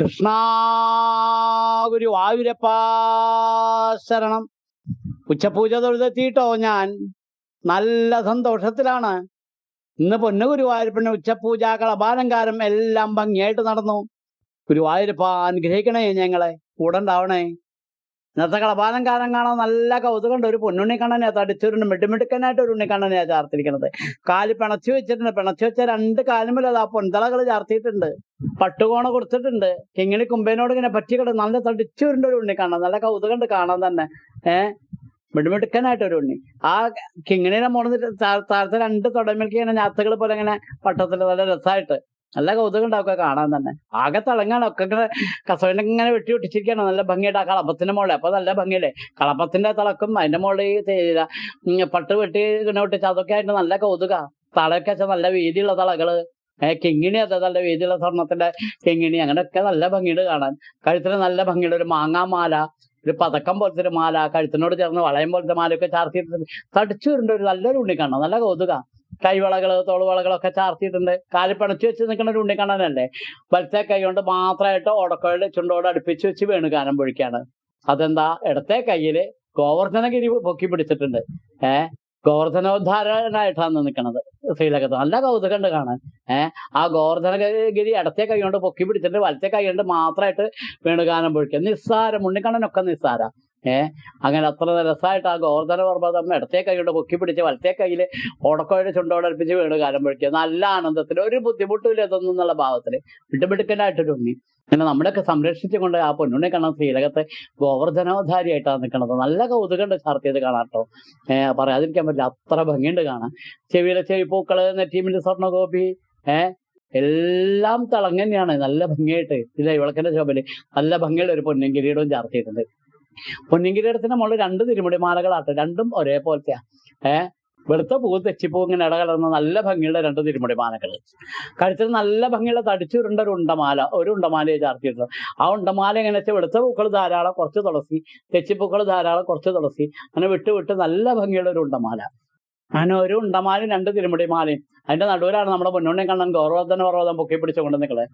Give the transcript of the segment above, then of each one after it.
കൃഷ്ണ ഗുരുവായൂരപ്പാ ശരണം. ഉച്ചപൂജ തൊഴുതെത്തിയിട്ടോ ഞാൻ നല്ല സന്തോഷത്തിലാണ്. ഇന്ന് പൊന്നു ഗുരുവായൂരപ്പന് ഉച്ചപൂജ കളഭാലങ്കാരം എല്ലാം ഭംഗിയായിട്ട് നടന്നു. ഗുരുവായൂരപ്പ അനുഗ്രഹിക്കണേ, ഞങ്ങളെ കൂടെ ഉണ്ടാവണേ. ഇന്നത്തെ കളഭാലങ്കാരം കാണാൻ നല്ല കൗതുകമുണ്ട്. ഒരു പൊന്നുണ്ണിക്കണ്ണനെ തടിച്ചൊരു മിടുമിടുക്കനായിട്ട് ഒരു ഉണ്ണിക്കണ്ണനെയാ ചാർത്തിരിക്കണത്. കാല് പിണച്ചു വെച്ചിട്ടുണ്ട്. പിണച്ചു വെച്ച രണ്ട് കാലുമല്ല ആ പൊന്തളകൾ ചാർത്തിയിട്ടുണ്ട്. പട്ടുകോണ കൊടുത്തിട്ടുണ്ട്. കിങ്ങിണി കുമ്പേനോട് ഇങ്ങനെ പറ്റിക്കിട നല്ല തടിച്ചുരുണ്ട ഒരു ഉണ്ണിക്കണ്ണൻ. നല്ല കൗതുകമുണ്ട് കാണാൻ തന്നെ. മിടുമിടുക്കനായിട്ടൊരു ഉണ്ണി. ആ കിങ്ങിണിയുടെ മോളിൽ താഴത്തെ രണ്ട് തുടമേൽക്ക് ഇങ്ങനെ ഞാത്തുകൾ പോലെ ഇങ്ങനെ പട്ടത്തിൽ നല്ല രസമായിട്ട് നല്ല കൗതുകം ഉണ്ടാക്കുക കാണാൻ തന്നെ. ആകെ തിളങ്ങാണ്. ഒക്കെ ഇങ്ങനെ കസവിനൊക്കെ ഇങ്ങനെ വെട്ടി ഒട്ടിച്ചിരിക്കുകയാണ് നല്ല ഭംഗിയായിട്ട് ആ കളപ്പത്തിന്റെ മുകളിൽ. അപ്പൊ നല്ല ഭംഗിയല്ലേ കളപ്പത്തിന്റെ തിളക്കും. അതിന്റെ മുകളിൽ പട്ട് വെട്ടി ഇങ്ങനെ ഒട്ടിച്ച് അതൊക്കെ ആയിട്ട് നല്ല കൗതുക. തളയൊക്കെ വെച്ചാൽ നല്ല വീതിയുള്ള തളകള്. കിങ്ങിണി അതെ നല്ല വീതിയുള്ള സ്വർണത്തിന്റെ കിങ്ങിണി. അങ്ങനെയൊക്കെ നല്ല ഭംഗിയുണ്ട് കാണാൻ. കഴുത്തിന് നല്ല ഭംഗിയുടെ ഒരു മാങ്ങാമാല, ഒരു പതക്കം പോലത്തെ ഒരു മാല, കഴുത്തിനോട് ചേർന്ന് വളയം പോലത്തെ മാലയൊക്കെ ചാർത്തിയിട്ടുണ്ട്. തടിച്ചുരുണ്ട് ഒരു നല്ലൊരു ഉണ്ണിക്കണ്ണൻ. നല്ല കൗതുക. കൈവളകള് തോളുവളകളൊക്കെ ചാർത്തിയിട്ടുണ്ട്. കാല് പിണച്ചു വെച്ച് നിൽക്കുന്ന ഒരു ഉണ്ണിക്കണ്ണനല്ലേ. വലത്തെ കൈ കൊണ്ട് മാത്രമായിട്ട് ഓടക്കോയിൽ ചുണ്ടോട് അടുപ്പിച്ച് വെച്ച് വേണുഗാനം പൊഴിക്കാണ്. അതെന്താ, ഇടത്തെ കയ്യില് ഗോവർദ്ധനഗിരി പൊക്കി പിടിച്ചിട്ടുണ്ട്. ഗോവർദ്ധനോദ്ധാരനായിട്ടാണ് നിൽക്കുന്നത് ശ്രീലകത്ത്. നല്ല കൗതുകമുണ്ട് കാണാൻ. ആ ഗോവർദ്ധനഗിരി ഇടത്തെ കൈ കൊണ്ട് പൊക്കി പിടിച്ചിട്ട് വലത്തെ കൈ കൊണ്ട് മാത്രമായിട്ട് വേണുഗാനം പൊഴിക്കുക. നിസ്സാരം. ഉണ്ണിക്കണ്ണനൊക്കെ നിസ്സാര. അങ്ങനെ അത്ര രസമായിട്ട് ആ ഗോവർദ്ധന പർവ്വതം ഇടത്തെ കൈ കൊണ്ട് പൊക്കി പിടിച്ച് വലത്തെ കയ്യില് ഓടക്കോയുടെ ചുണ്ടോടടുപ്പിച്ച് വേണുഗാനം പൊഴിക്കുക. നല്ല ആനന്ദത്തിൽ ഒരു ബുദ്ധിമുട്ടുമില്ല ഇതൊന്നും എന്നുള്ള ഭാവത്തില് മിടുമിടുക്കനായിട്ടൊരു ഉണ്ണി. അങ്ങനെ നമ്മളൊക്കെ സംരക്ഷിച്ചുകൊണ്ട് ആ പൊന്നുണ്ണിക്കണ്ണൻ ശ്രീലകത്തെ ഗോവർദ്ധനോദ്ധാരിയായിട്ടാണ് നിൽക്കുന്നത്. നല്ല കൗതുകമുണ്ട് ചാർത്തിയത് കാണാട്ടോ. പറയാതിരിക്കാൻ പറ്റില്ല, അത്ര ഭംഗിയുണ്ട് കാണാൻ. ചെവിയിലെ ചെവിപ്പൂക്കള്, നെറ്റീമിന്റെ സ്വർണ്ണഗോപി, എല്ലാം തിളങ്ങ് തന്നെയാണ് നല്ല ഭംഗിയായിട്ട്. ഇല്ല വിളക്കിന്റെ ശോഭയില് നല്ല ഭംഗിയുള്ള ഒരു പൊന്നിൻ കിരീടവും ചാർത്തിയിട്ടുണ്ട്. പൊന്നിൻ കിരീടത്തിന്റെ മുകളിൽ രണ്ട് തിരുമുടി മാലകളാട്ടെ. രണ്ടും ഒരേപോലത്തെയാ. വെളുത്ത പൂ തെച്ചിപ്പൂ ഇങ്ങനെ ഇടകലർന്ന നല്ല ഭംഗിയുള്ള രണ്ട് തിരുമുടി മാലകൾ. കഴുത്തിൽ നല്ല ഭംഗിയുള്ള തടിച്ചുരുണ്ട ഒരു ഉണ്ടമാലയെ ചാർത്തിയിട്ടുണ്ട്. ആ ഉണ്ടമാല എങ്ങനെ വെച്ചാൽ വെളുത്ത പൂക്കൾ ധാരാളം, കുറച്ച് തുളസി, തെച്ചിപ്പൂക്കൾ ധാരാളം, കുറച്ച് തുളസി, അങ്ങനെ വിട്ട് നല്ല ഭംഗിയുള്ള ഒരു ഉണ്ടമാല. അങ്ങനെ ഒരു ഉണ്ടമാലയും രണ്ട് തിരുമുടി മാലയും. അതിന്റെ നടുവിലാണ് നമ്മുടെ പൊന്നുണ്ണിക്കണ്ണൻ ഗോവർദ്ധന പർവ്വതം പൊക്കി പിടിച്ചുകൊണ്ട് നിൽക്കണത്.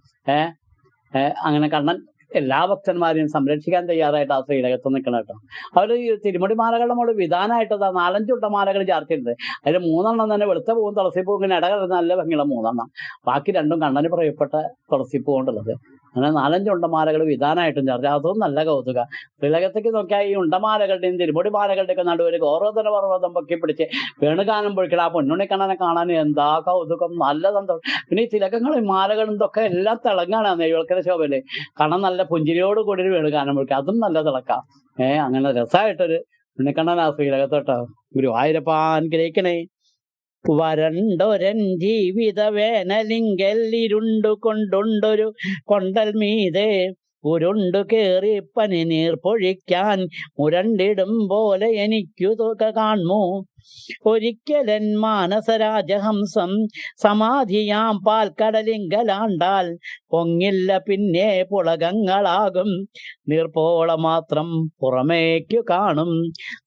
അങ്ങനെ കണ്ണൻ എല്ലാ ഭക്തന്മാരെയും സംരക്ഷിക്കാൻ തയ്യാറായിട്ട് ആ ശ്രീലകത്ത് നിൽക്കണം കേട്ടോ. അവര് ഈ തിരുമുടി മാലകളുടെ മുകളിൽ വിധാനമായിട്ട് 4-5 ഉണ്ടമാലകൾ ചാർത്തിയിട്ടുണ്ട്. അതിൽ 3 തന്നെ വെളുത്ത പൂവും തുളസിപ്പൂവും ഇങ്ങനെ ഇടകലർന്ന നല്ല ഭംഗിയുള്ള 3. ബാക്കി 2 കണ്ണന് പ്രിയപ്പെട്ട തുളസിപ്പൂ കൊണ്ടുള്ളത്. അങ്ങനെ 4-5 ഉണ്ടമാലകൾ വിധാനമായിട്ടും ചാർത്തി. അതും നല്ല കൗതുക. ശ്രീലകത്തേക്ക് നോക്കിയാൽ ഈ ഉണ്ടമാലകളുടെയും തിരുമുടി മാലകളുടെയൊക്കെ നടുവിൽ ഗോവർദ്ധന പർവ്വതം പൊക്കി പിടിച്ച് വേണുഗാനം പൊഴിക്കണം ആ പൊന്നുണ്ണിക്കണ്ണനെ കാണാൻ എന്താ കൗതുകം, നല്ല സന്തോഷം. പിന്നെ ഈ തിലകങ്ങളും മാലകളും ഇതൊക്കെ എല്ലാം തിളങ്ങാണ് നെയ്വിളക്കിന്റെ ശോഭയില്. കാണാൻ നല്ല പുഞ്ചിരിയോട് കൂടി ഒരു വേണുഗാനം പൊഴിക്കുക, അതും നല്ല തിളക്കാം. അങ്ങനെ രസമായിട്ടൊരു ഉണ്ണിക്കണ്ണനാ ശ്രീലകത്തോട്ടോ. ഗുരുവായൂരപ്പ അനുഗ്രഹിക്കണേ. വരണ്ടൊരൻ ജീവിത വേനലിങ്കൽ ഇരുണ്ടു കൊണ്ടുണ്ടൊരു കൊണ്ടൽ മീതെ ഉരുണ്ടു കേറി പനി നീർ പൊഴിക്കാൻ മുരണ്ടിടും പോലെ എനിക്കു കാണു. ഒരിക്കലൻ മാനസരാജഹംസം സമാധിയാം പാൽക്കടലിങ്കലാണ്ടാൽ പൊങ്ങില്ല പിന്നെ പുളകങ്ങളാകും നീർപ്പോള മാത്രം പുറമേക്കു കാണും.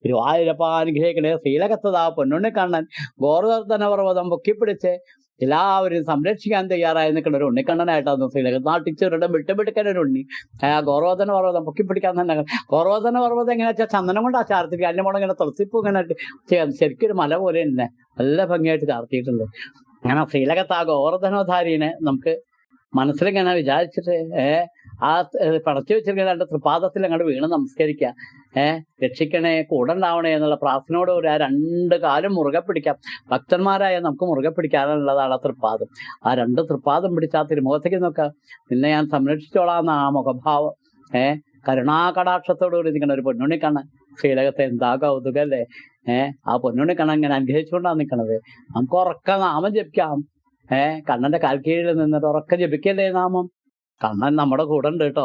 ഗുരുവായൂരപ്പ അനുഗ്രഹിക്കണേ. ശ്രീലകത്തതാ പൊന്നുണ്ണിക്കണ്ണൻ ഗോവർദ്ധന പർവ്വതം പൊക്കിപ്പിടിച്ച് എല്ലാവരും സംരക്ഷിക്കാൻ തയ്യാറായി നിൽക്കുന്ന ഒരു ഉണ്ണിക്കണ്ണനായിട്ടാണ് ശ്രീലകത്ത്. നാട്ടിച്ചവരുടെ വിട്ടുപിടിക്കാൻ ഒരു ഉണ്ണി. ഗോവർദ്ധന പർവ്വതം പൊക്കിപ്പിടിക്കാൻ തന്നെ. ഗോവർദ്ധന പർവ്വതം എങ്ങനെ വെച്ചാൽ ചന്ദനം കൊണ്ട് ആ ചാർത്തിരിക്കുക. അതിന്റെ മുകളിൽ ഇങ്ങനെ തുളസിപ്പൂ ഇങ്ങനെ ശരിക്കും ഒരു മല പോലെ തന്നെ നല്ല ഭംഗിയായിട്ട് ചാർത്തിയിട്ടുണ്ട്. അങ്ങനെ ശ്രീലകത്ത് ആ ഗോവർദ്ധനോദ്ധാരിനെ നമുക്ക് മനസ്സിലിങ്ങനെ വിചാരിച്ചിട്ട് ആ പടച്ചു വെച്ചിരിക്കുന്ന 2 തൃപ്പാദത്തിൽ അങ്ങോട്ട് വീണ് നമസ്കരിക്കുക. രക്ഷിക്കണേ, കൂടെ ഉണ്ടാവണേ എന്നുള്ള പ്രാർത്ഥനയോടുകൂടി ആ 2 കാലും മുറുകെ പിടിക്കാം. ഭക്തന്മാരായ നമുക്ക് മുറുകെ പിടിക്കാനുള്ളതാണ് ആ തൃപ്പാദം. ആ 2 തൃപ്പാദം പിടിച്ച ആ തിരുമുഖത്തേക്ക് നോക്കാം. നിന്നെ ഞാൻ സംരക്ഷിച്ചോളാന്ന ആ മുഖഭാവം. കരുണാകടാക്ഷത്തോടുകൂടി നിൽക്കുന്ന ഒരു പൊന്നുണ്ണിക്കണ്ണൻ ശ്രീലകത്തെ എന്താ കൗതുകല്ലേ. ആ പൊന്നുണ്ണിക്കണ്ണൻ ഇങ്ങനെ അനുഗ്രഹിച്ചുകൊണ്ടാണ് നിൽക്കണത്. നമുക്ക് ഉറക്ക നാമം ജപിക്കാം. കണ്ണന്റെ കാൽക്കീഴിൽ നിന്നിട്ട് ഉറക്കം ജപിക്കല്ലേ നാമം. കണ്ണൻ നമ്മുടെ കൂടെ ഉണ്ട് കേട്ടോ.